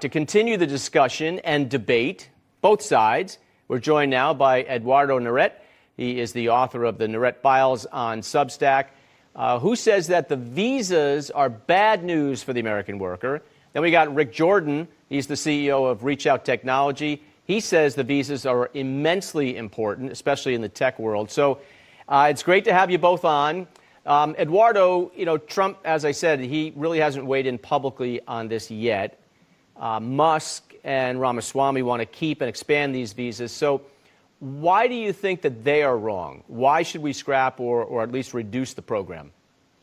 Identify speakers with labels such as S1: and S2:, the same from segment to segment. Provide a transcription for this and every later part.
S1: To continue the discussion and debate, both sides, we're joined now by Eduardo Naret. He is the author of the Naret Files on Substack, who says that the visas are bad news for the American worker. Then we got Rick Jordan. He's the CEO of Reach Out Technology. He says the visas are immensely important, especially in the tech world. So it's great to have you both on. Eduardo, Trump, as I said, he really hasn't weighed in publicly on this yet. Musk and Ramaswamy want to keep and expand these visas. So why do you think that they are wrong? Why should we scrap or at least reduce the program?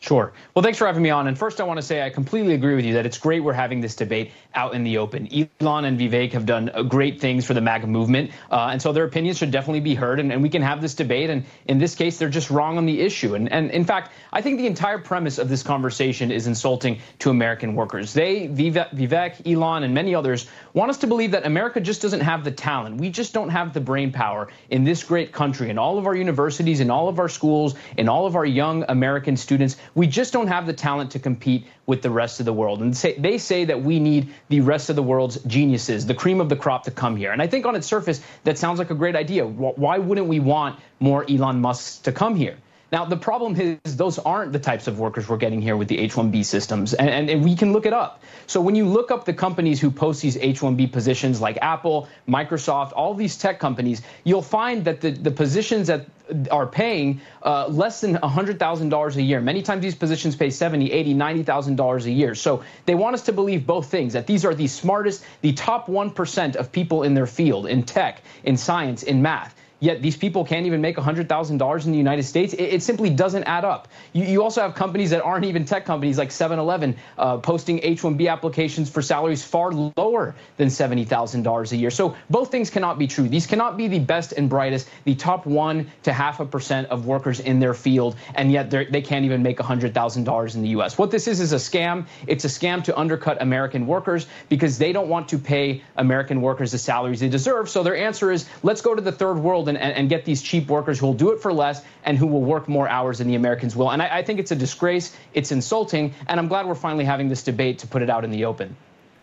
S2: Sure. Well, thanks for having me on. And first, I want to say I completely agree with you that it's great we're having this debate out in the open. Elon and Vivek have done great things for the MAGA movement, and so their opinions should definitely be heard, and we can have this debate. And in this case, they're just wrong on the issue. And in fact, I think the entire premise of this conversation is insulting to American workers. Vivek, Elon, and many others want us to believe that America just doesn't have the talent. We just don't have the brain power in this great country, in all of our universities, in all of our schools, in all of our young American students. We just don't have the talent to compete with the rest of the world. And they say that we need the rest of the world's geniuses, the cream of the crop, to come here. And I think on its surface, that sounds like a great idea. Why wouldn't we want more Elon Musks to come here? Now, the problem is those aren't the types of workers we're getting here with the H-1B systems, and we can look it up. So when you look up the companies who post these H-1B positions like Apple, Microsoft, all these tech companies, you'll find that the positions that are paying less than $100,000 a year. Many times these positions pay $70,000, $80,000, $90,000 a year. So they want us to believe both things, that these are the smartest, the top 1% of people in their field, in tech, in science, in math. Yet these people can't even make $100,000 in the United States. It simply doesn't add up. You also have companies that aren't even tech companies like 7-Eleven posting H-1B applications for salaries far lower than $70,000 a year. So both things cannot be true. These cannot be the best and brightest, the top 1% to 0.5% of workers in their field, and yet they can't even make $100,000 in the U.S. What this is a scam. It's a scam to undercut American workers because they don't want to pay American workers the salaries they deserve. So their answer is, let's go to the third world and get these cheap workers who will do it for less and who will work more hours than the Americans will. And I think it's a disgrace. It's insulting. And I'm glad we're finally having this debate to put it out in the open.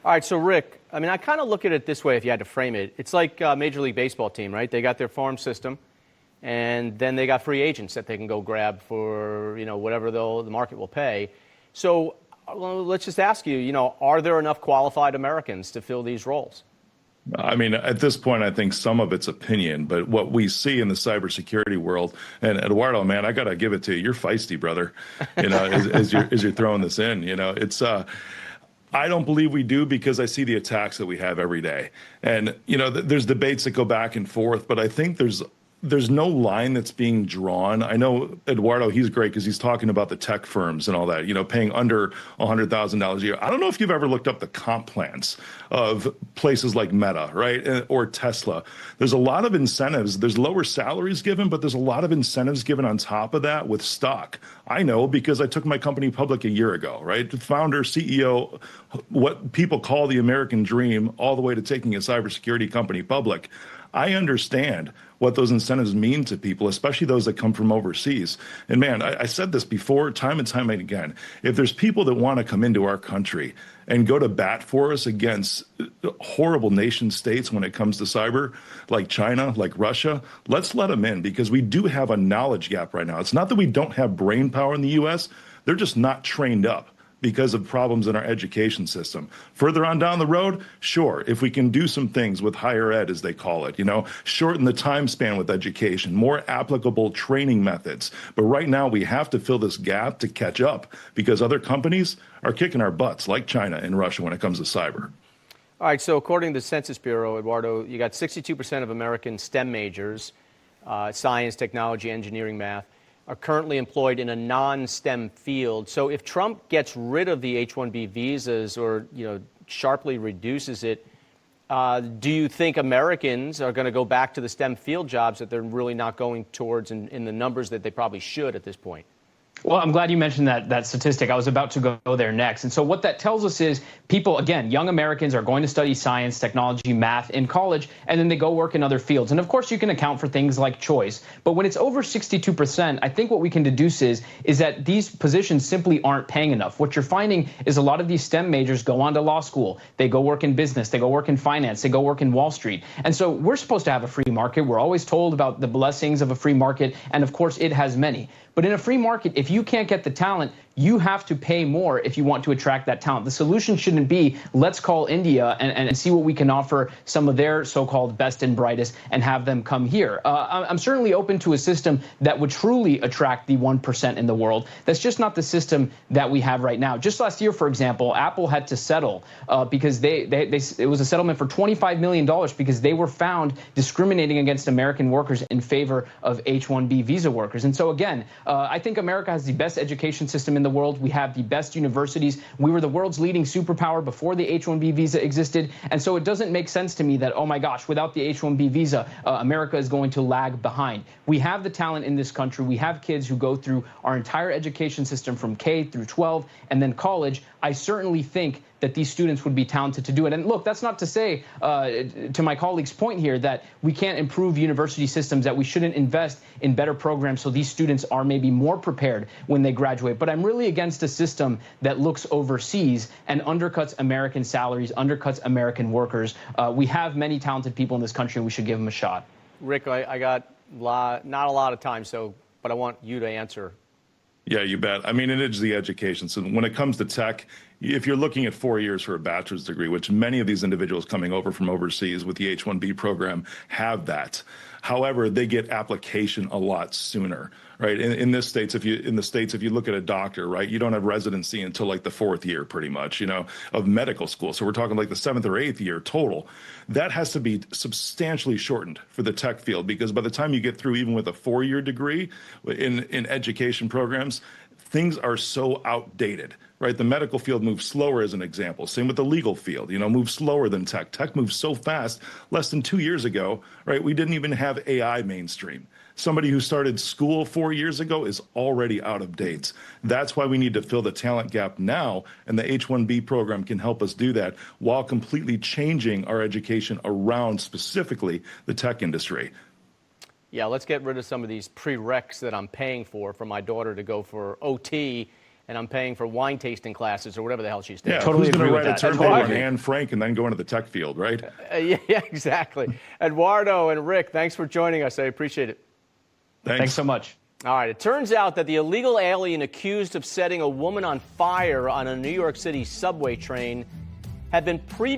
S1: All right. So, Rick, I kind of look at it this way if you had to frame it. It's like a Major League Baseball team, right? They got their farm system, and then they got free agents that they can go grab for, whatever the market will pay. So let's just ask you, are there enough qualified Americans to fill these roles?
S3: At this point, I think some of it's opinion, but what we see in the cybersecurity world, and Eduardo, man, I got to give it to you. You're feisty, brother, as you're throwing this in. I don't believe we do because I see the attacks that we have every day. And, there's debates that go back and forth, but I think there's no line that's being drawn. I know Eduardo, he's great because he's talking about the tech firms and all that, paying under $100,000 a year. I don't know if you've ever looked up the comp plans of places like Meta, right, or Tesla. There's a lot of incentives. There's lower salaries given, but there's a lot of incentives given on top of that with stock. I know because I took my company public a year ago, right? Founder, CEO, what people call the American dream, all the way to taking a cybersecurity company public. I understand what those incentives mean to people, especially those that come from overseas. And man, I said this before, time and time again. If there's people that want to come into our country and go to bat for us against horrible nation states when it comes to cyber, like China, like Russia, let's let them in, because we do have a knowledge gap right now. It's not that we don't have brain power in the U.S. They're just not trained up because of problems in our education system. Further on down the road, sure, if we can do some things with higher ed, as they call it, shorten the time span with education, more applicable training methods. But right now we have to fill this gap to catch up because other companies are kicking our butts, like China and Russia, when it comes to cyber.
S1: All right, so according to the Census Bureau, Eduardo, you got 62% of American STEM majors, science, technology, engineering, math, are currently employed in a non-STEM field. So if Trump gets rid of the H-1B visas or, sharply reduces it, do you think Americans are going to go back to the STEM field jobs that they're really not going towards in the numbers that they probably should at this point?
S2: Well, I'm glad you mentioned that statistic. I was about to go there next. And so what that tells us is people, again, young Americans are going to study science, technology, math in college, and then they go work in other fields. And of course, you can account for things like choice. But when it's over 62%, I think what we can deduce is that these positions simply aren't paying enough. What you're finding is a lot of these STEM majors go on to law school. They go work in business. They go work in finance. They go work in Wall Street. And so we're supposed to have a free market. We're always told about the blessings of a free market. And of course, it has many. But in a free market, if you can't get the talent, you have to pay more if you want to attract that talent. The solution shouldn't be let's call India and see what we can offer some of their so-called best and brightest and have them come here. I'm certainly open to a system that would truly attract the 1% in the world. That's just not the system that we have right now. Just last year, for example, Apple had to settle because it was a settlement for $25 million because they were found discriminating against American workers in favor of H-1B visa workers. And so again, I think America has the best education system in the world. We have the best universities. We were the world's leading superpower before the H-1B visa existed. And so it doesn't make sense to me that, oh my gosh, without the H-1B visa, America is going to lag behind. We have the talent in this country. We have kids who go through our entire education system from K through 12 and then college. I certainly think that these students would be talented to do it. And look, that's not to say, to my colleague's point here, that we can't improve university systems, that we shouldn't invest in better programs so these students are maybe more prepared when they graduate. But I'm really against a system that looks overseas and undercuts American salaries, undercuts American workers. We have many talented people in this country, and we should give them a shot.
S1: Rick, I got not a lot of time, but I want you to answer.
S3: Yeah, you bet. I mean, it is the education. So when it comes to tech, if you're looking at 4 years for a bachelor's degree, which many of these individuals coming over from overseas with the H-1B program have that. However, they get application a lot sooner, right? In the States, if you look at a doctor, right, you don't have residency until like the 4th year, pretty much, of medical school. So we're talking like the 7th or 8th year total. That has to be substantially shortened for the tech field, because by the time you get through, even with a 4-year degree in education programs, things are so outdated, right? The medical field moves slower, as an example. Same with the legal field, moves slower than tech. Tech moves so fast. Less than 2 years ago, right, we didn't even have AI mainstream. Somebody who started school 4 years ago is already out of date. That's why we need to fill the talent gap now, and the H-1B program can help us do that while completely changing our education around specifically the tech industry.
S1: Yeah, let's get rid of some of these prereqs that I'm paying for my daughter to go for OT, and I'm paying for wine tasting classes or whatever the hell she's taking.
S3: Yeah,
S2: totally
S3: who's going
S2: agree
S3: to
S2: with
S3: write
S2: that.
S3: a term paper on Anne Frank and then go into the tech field, right?
S1: Yeah, exactly. Eduardo and Rick, thanks for joining us. I appreciate it.
S2: Thanks so much.
S1: All right, it turns out that the illegal alien accused of setting a woman on fire on a New York City subway train had been previously